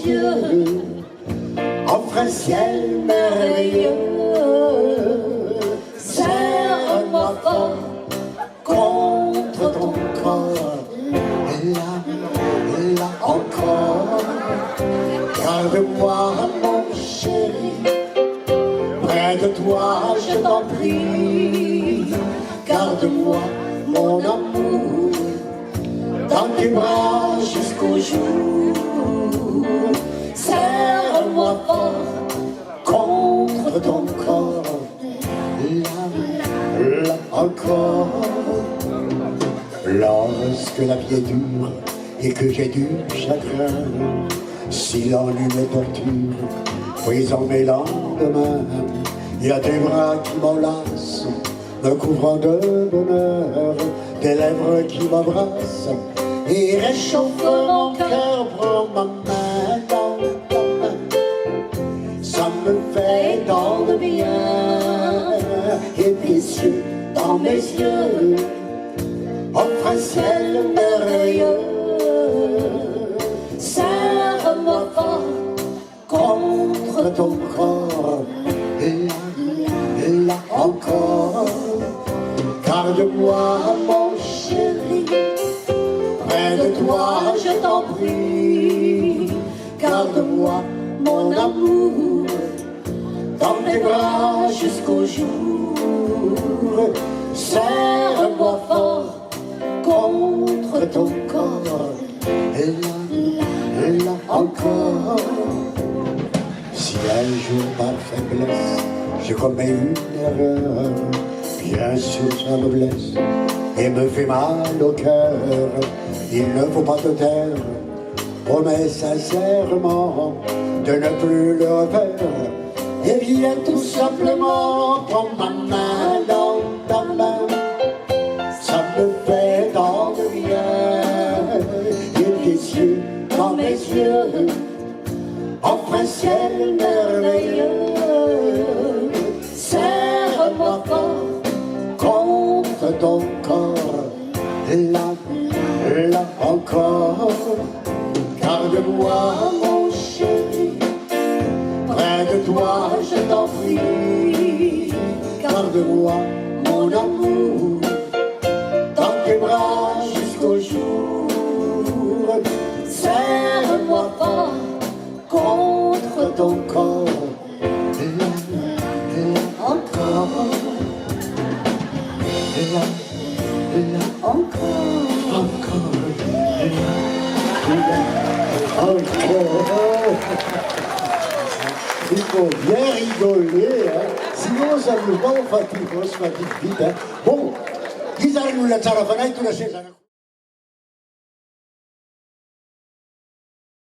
yeux offre un ciel merveilleux. Serre-moi fort contre ton corps, là encore. Garde-moi mon chéri, près de toi je t'en prie. Garde-moi mon amour dans tes bras jusqu'au jour. Serre-moi fort contre ton corps, là encore. Lorsque la vie est dure et que j'ai du chagrin, si l'ennui me torture, brisant mes lendemains, il y a tes bras qui m'enlacent, me couvrant de bonheur, des lèvres qui m'embrassent et réchauffent mon cœur. Prends ma main dans ta main, ça me fait tant de bien, et tes yeux dans mes yeux offre un ciel merveilleux. Serre-moi fort contre ton corps, là encore. Garde-moi mon chéri, près de toi je t'en prie. Garde-moi mon amour dans tes bras jusqu'au jour. Serre-moi fort contre ton corps, là encore. Si un jour par faiblesse je commets une erreur, bien sûr ça me blesse et me fait mal au cœur. Il ne faut pas te taire, promets sincèrement de ne plus le refaire. Et viens tout simplement, prends ma main dans ta main, ça me fait tant de bien, et tes yeux dans mes yeux offre un ciel merveilleux. Serre-moi fort contre ton corps, là encore. Garde-moi mon chéri, près de toi je t'en prie. Garde-moi mon amour dans tes bras jusqu'au jour. Serre-moi fort contre ton corps, là encore. Là encore. Encore. Il faut bien rigoler, hein. Sinon ça nous va, on se fatigue vite. Hein. Bon, ils arrivent là à la fenêtre, la chaise.